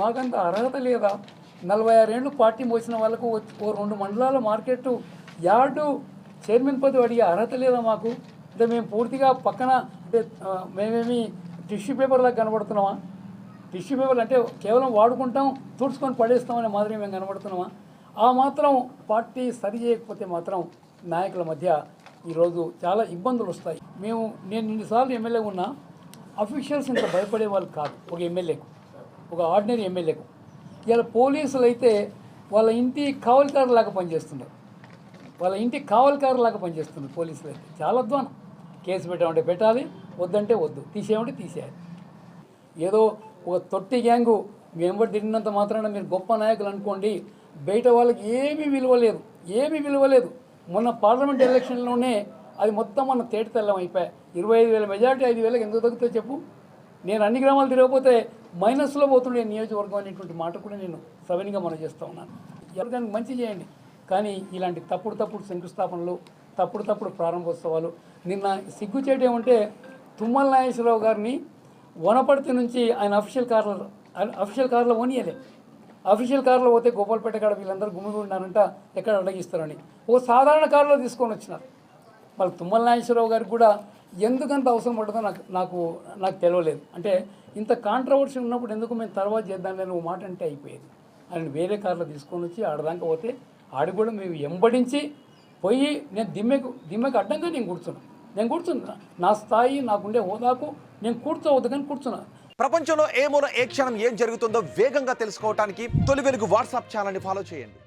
మాకంత అర్హత లేదా? 46 ఏళ్ళు పార్టీ మోసిన వాళ్ళకు ఓ 2 మండలాల మార్కెట్ యార్డు చైర్మన్ పదవి అడిగే అర్హత లేదా మాకు? అంటే మేము పూర్తిగా పక్కన అంటే మేమేమి టిష్యూ పేపర్లాగా కనబడుతున్నామా? టిష్యూ పేపర్లు అంటే కేవలం వాడుకుంటాం, తుడుచుకొని పడేస్తామనే మాదిరి మేము కనబడుతున్నామా? ఆ మాత్రం పార్టీ సరి చేయకపోతే మాత్రం నాయకుల మధ్య ఈరోజు చాలా ఇబ్బందులు వస్తాయి. నేను ఇన్నిసార్లు ఎమ్మెల్యే ఉన్నా, అఫీషియల్స్ ఇంత భయపడే వాళ్ళు కాదు ఒక ఎమ్మెల్యేకు, ఒక ఆర్డినరీ ఎమ్మెల్యేకు. ఇలా పోలీసులు అయితే వాళ్ళ ఇంటి కావలికారులాగా పనిచేస్తున్నారు, వాళ్ళ ఇంటి కావలికారులాగా పనిచేస్తున్నారు పోలీసులు అయితే. చాలా అధ్వానం. కేసు పెట్టామంటే పెట్టాలి, వద్దంటే వద్దు, తీసేయమంటే తీసేయాలి. ఏదో ఒక తొట్టి గ్యాంగు వెంబడి తిరిగినంత మాత్రాన మీరు గొప్ప నాయకులు అనుకోండి, బయట వాళ్ళకి ఏమీ విలువ లేదు. మొన్న పార్లమెంట్ ఎలక్షన్లోనే అది మొత్తం మన తేటి తెల్లం అయిపోయాయి. 25,000 మెజార్టీ 5,000 ఎందుకు తగ్గుతుందో చెప్పు? నేను అన్ని గ్రామాలు తిరగకపోతే మైనస్లో పోతుండే నియోజకవర్గం అనేటువంటి మాట కూడా నేను సవినిగా మనం చేస్తూ ఉన్నాను. ఎవరికైనా మంచి చేయండి, కానీ ఇలాంటి తప్పుడు శంకుస్థాపనలు, తప్పుడు ప్రారంభోత్సవాలు. నిన్న సిగ్గుచేటు ఏమంటే తుమ్మల నాగేశ్వరరావు గారిని వనపర్తి నుంచి ఆయన అఫీషియల్ కార్లో పోనీయలే. అఫీషియల్ కారులో పోతే గోపాల్పేట కాడ వీళ్ళందరూ ఉన్నారంట, ఎక్కడ అడ్డగిస్తారని ఓ సాధారణ కారులో తీసుకొని వచ్చినారు. మళ్ళీ తుమ్మల నాగేశ్వరరావు గారికి కూడా ఎందుకంత అవసరం పడుతుందో నాకు తెలియలేదు. అంటే ఇంత కాంట్రవర్సీ ఉన్నప్పుడు ఎందుకు మేము తర్వాత చేద్దామని ఓ మాట అంటే అయిపోయేది. ఆయన వేరే కారులో తీసుకొని వచ్చి ఆడదాకా పోతే ఆడి కూడా మేము ఎంబడించి పోయి నేను దిమ్మకు అడ్డంగా నేను కూర్చున్నా. నా స్థాయి, నాకుండే హోదాకు నేను కూర్చోవద్దు కానీ కూర్చున్నా. ప్రపంచంలో ఏ మూల ఏ క్షణం ఏం జరుగుతుందో వేగంగా తెలుసుకోవడానికి తొలి వెలుగు వాట్సాప్ ఛానల్ని ఫాలో చేయండి.